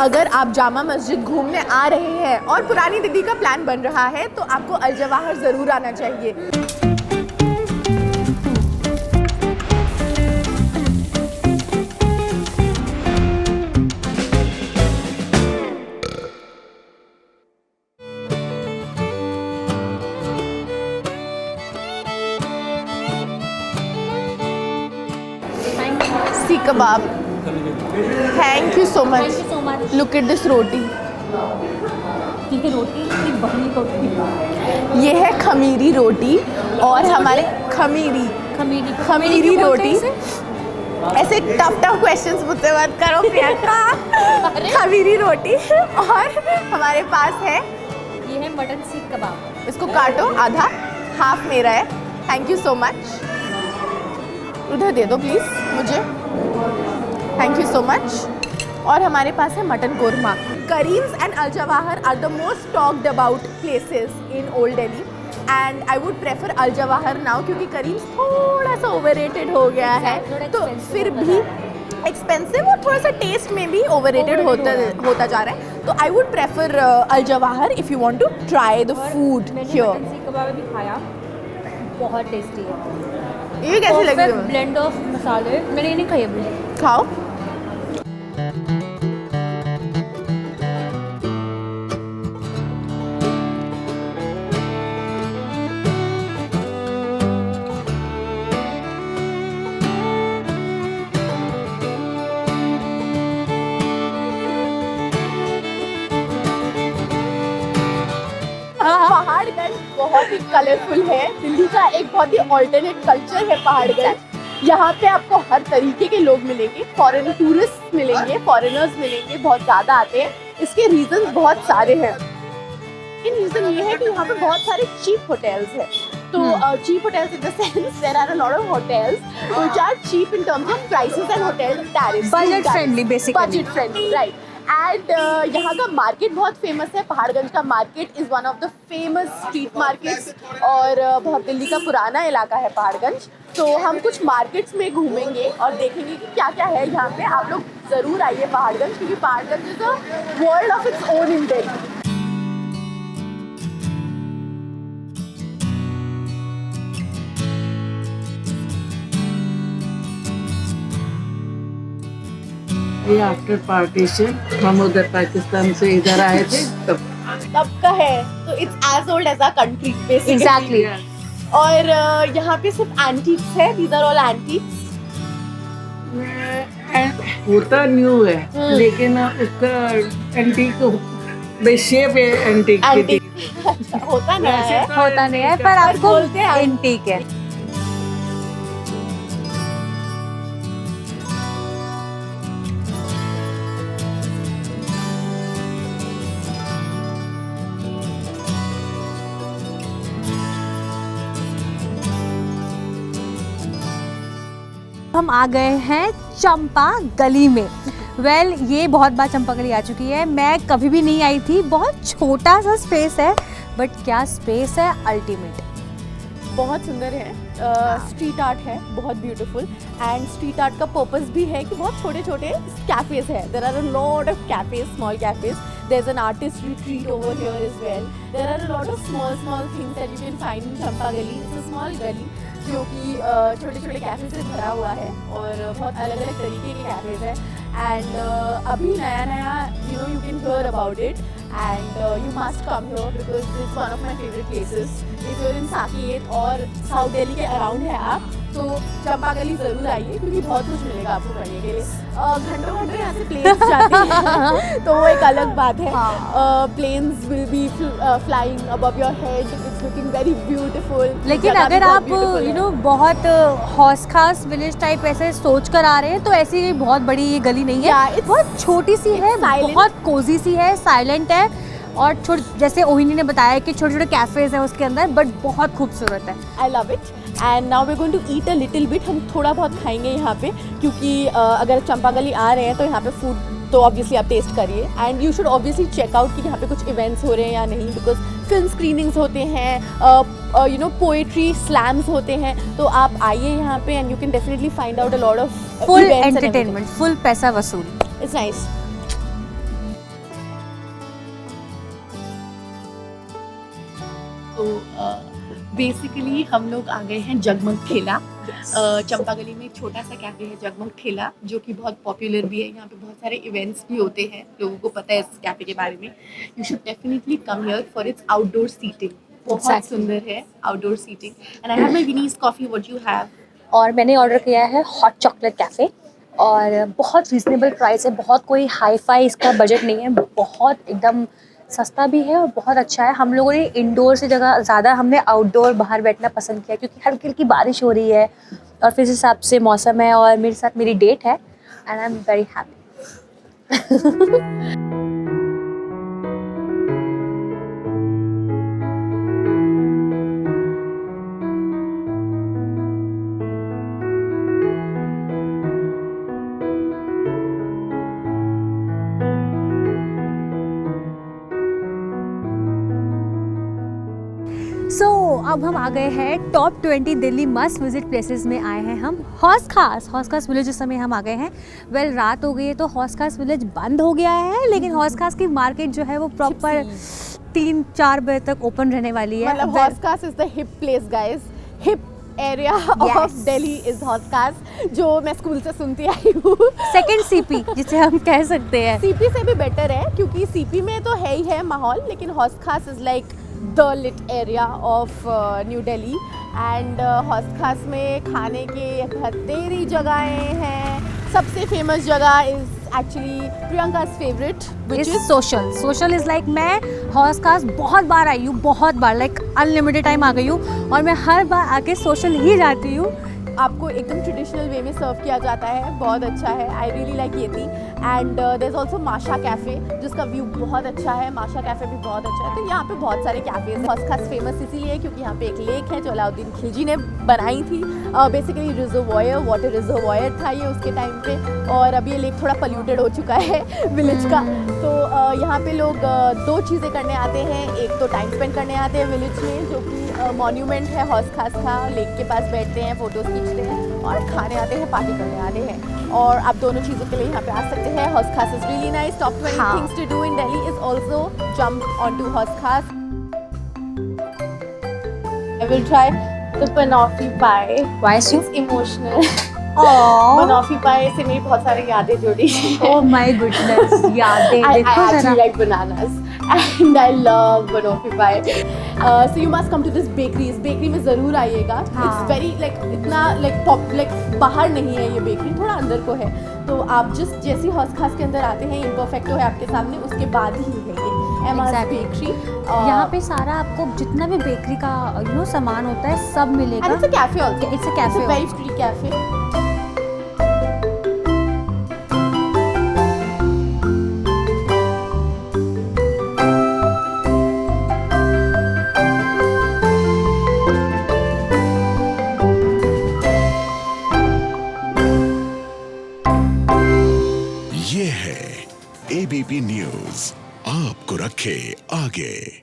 अगर आप जामा मस्जिद घूमने आ रहे हैं और पुरानी दिल्ली का प्लान बन रहा है तो आपको अल जवाहर ज़रूर आना चाहिए। Seekh kebab, thank you so much. Look at this roti. ये रोटी बड़ी रोटी, ये है खमीरी रोटी और हमारे खमीरी रोटी। ऐसे टफ क्वेश्चंस मुझसे मत करो प्रियंका। खमीरी रोटी और हमारे पास है ये है मटन सीख कबाब। इसको काटो, आधा हाफ मेरा है। Thank you so much. उधर दे दो प्लीज़ मुझे, थैंक यू सो मच। और हमारे पास है mutton korma. Karim's and Al Jawahar are the most talked about places in old Delhi and I would prefer Al Jawahar now, क्योंकि करीम्स थोड़ा सा ओवररेटेड हो गया है। तो फिर भी एक्सपेंसिव और थोड़ा सा टेस्ट में भी ओवररेटेड होता जा रहा है। तो I would prefer Al Jawahar if you want to try the food here. Mutton seekh kebab भी खाया, बहुत टेस्टी है। ये कैसे लगे? ब्लेंड ऑफ मसाले। मैंने ये नहीं खाई अभी। खाओ। पहाड़गंज बहुत ही कलरफुल है। दिल्ली का एक बहुत ही ऑल्टरनेट कल्चर है पहाड़गंज। यहाँ पे आपको हर तरीके के लोग मिलेंगे, फॉरेन टूरिस्ट मिलेंगे, फॉरेनर्स मिलेंगे, बहुत ज़्यादा आते हैं। इसके रीजंस बहुत सारे हैं। इन रीज़न ये है कि यहाँ पे बहुत सारे चीप होटल्स हैं। तो cheap hotels in the sense there are a lot of hotels which are cheap in terms of prices and hotel tariffs, budget friendly basically. Budget friendly, right. And यहाँ का मार्केट बहुत famous है। पहाड़गंज का market is one of the famous street markets और बहुत दिल्ली का पुराना इलाका है पहाड़गंज। तो हम कुछ मार्केट्स में घूमेंगे और देखेंगे कि क्या क्या है यहाँ पे। आप लोग ज़रूर आइए पहाड़गंज, क्योंकि Paharganj is a world of its own in Delhi. ये आफ्टर पार्टीशन हम उधर पाकिस्तान से इधर आए थे तब का है। तो it's as old as a country basically. Exactly. और यहाँ पे सिर्फ एंटीक्स है। These are all antiques. होता न्यू है लेकिन उसका एंटीक शेप है एंटीक। होता नहीं है, होता नहीं है, पर आपको बोलते हैं एंटीक है। हम आ गए हैं चंपा गली में। ये बहुत बार चंपा गली आ चुकी है, मैं कभी भी नहीं आई थी। बहुत छोटा सा स्पेस है, बट क्या स्पेस है, अल्टीमेट। बहुत सुंदर है। स्ट्रीट आर्ट है, बहुत ब्यूटीफुल। एंड स्ट्रीट आर्ट का पर्पस भी है कि बहुत छोटे छोटे कैफेज है। There are a lot of cafes, small cafes. There is an artist retreat over here as well. There are a lot of small things that you can find in Champa Gali. It's a small गली जो कि छोटे छोटे cafe से भरा हुआ है और बहुत अलग अलग तरीके के कैफेज है। एंड अभी नया you can hear about it and you must come here because it's one of my favourite places. If you are in Saket और साउथ दिल्ली के अराउंड है आप, तो चंपा गली ज़रूर आइए, क्योंकि बहुत कुछ मिलेगा आपको करने के लिए। घंटों घंटों यहाँ से प्लेन्स जाते हैं तो वो एक अलग बात है। Planes will be flying above your head. It's looking very beautiful. लेकिन अगर आप बहुत हौस खास विलेज टाइप ऐसे सोच कर आ रहे हैं तो ऐसी कोई बहुत बड़ी ये गली नहीं है। बहुत छोटी सी है, बहुत कोजी सी है, साइलेंट है और जैसे ओहिनी ने बताया कि छोटे छोटे कैफेज हैं उसके अंदर, बट बहुत खूबसूरत है। I love it. And now we going to eat a little bit. हम थोड़ा बहुत खाएंगे यहाँ पे, क्योंकि अगर चंपा गली आ रहे हैं तो यहाँ पे फूड तो ऑब्वियसली आप टेस्ट करिए। And you should obviously check out कि यहाँ पे कुछ इवेंट्स हो रहे हैं या नहीं, बिकॉज फिल्म स्क्रीनिंग्स होते हैं, पोएट्री स्लैम्स होते हैं। तो आप आइए यहाँ पे and you can definitely find out a lot of full entertainment, full पैसा वसूल। It's nice. तो बेसिकली हम लोग आ गए हैं जगमग ठेला। चंपा गली में एक छोटा सा कैफे है जगमग ठेला, जो कि बहुत पॉपुलर भी है। यहाँ पे बहुत सारे इवेंट्स भी होते हैं, लोगों को पता है इस कैफे के बारे में। You should definitely come here for its outdoor seating. बहुत सुंदर है outdoor seating. And I have my Viennese coffee. What you have? और मैंने ऑर्डर किया है हॉट चॉकलेट कैफ़े, और बहुत रीजनेबल प्राइस है, बहुत कोई हाई फाई इसका बजट नहीं है, बहुत एकदम सस्ता भी है और बहुत अच्छा है। हम लोगों ने इंडोर से जगह ज़्यादा हमने आउटडोर बाहर बैठना पसंद किया, क्योंकि हल्की हल्की बारिश हो रही है और फिर इस हिसाब से मौसम है, और मेरे साथ मेरी डेट है and I am very happy. अब हम आ गए हैं top 20 Delhi must visit places में आए हैं हम। हौस खास विलेज इस समय हम आ गए हैं। वेल रात हो गई है तो हौस खास विलेज बंद हो गया है, लेकिन हौस खास की मार्केट जो है वो प्रॉपर 3-4 बजे तक ओपन रहने वाली है। मतलब Hauz Khas is the hip place guys, hip area of Delhi is Hauz Khas, जो मैं स्कूल से सुनती आई हूँ। सेकंड सीपी जिसे हम कह सकते हैं। सीपी से भी बेटर है, क्योंकि सीपी में तो है ही है माहौल, लेकिन Hauz Khas is like the lit area of new Delhi. And Hauz Khas में खाने के तेरी जगहें हैं। सबसे फेमस जगह is actually Priyanka's favourite, which is social is like, मैं हौस खास बहुत बार आई हूँ, बहुत बार, लाइक अनलिमिटेड टाइम आ गई हूँ, और मैं हर बार आके सोशल ही जाती हूँ। आपको एकदम ट्रेडिशनल वे में सर्व किया जाता है, बहुत अच्छा है। आई रियली लाइक ये थी। एंड देयर इज ऑल्सो माशा कैफ़े, जिसका व्यू बहुत अच्छा है। माशा कैफ़े भी बहुत अच्छा है। तो यहाँ पे बहुत सारे कैफ़ेज हैं। हौस खास फेमस इसीलिए क्योंकि यहाँ पे एक लेक है जो अलाउद्दीन खिलजी ने बनाई थी। बेसिकली रिजर्वॉयर, वाटर रिजर्वॉयर था ये उसके टाइम पे, और अब ये लेक थोड़ा पोल्यूटेड हो चुका है विलेज का। तो यहाँ पे लोग 2 चीज़ें करने आते हैं। एक तो टाइम स्पेंड करने आते हैं विलेज में, जो कि मॉन्यूमेंट है हौस खास का, लेक के पास बैठते हैं, फोटोज़ खींचते हैं, और खाने आते हैं, पार्टी करने आते हैं। और आप दोनों चीज़ों के लिए यहाँ पे आ सकते हैं। Hauz Khas is really nice. Top 20 things to do in Delhi is also jump on to Hauz Khas. I will try the banoffee pie. Why so? It's emotional. Banoffee pie से मेरी बहुत सारी यादें जुड़ी हैं। Oh my goodness, यादें I देखो actually जरा। like bananas and I love banoffee pie. So you must come to this bakery. इस बेकरी में ज़रूर आइएगा। It's very like इतना like बाहर नहीं है ये बेकरी, थोड़ा अंदर को है। तो आप जस्ट जैसे हौस खास के अंदर आते हैं, इम्परफेक्टो है आपके सामने, उसके बाद ही है ये एमा's बेकरी। यहाँ पे सारा आपको जितना भी बेकरी का सामान होता है सब मिलेगा। And it's a cafe also. It's a cafe. It's a very pretty cafe. ये है ABP न्यूज़, आपको रखे आगे।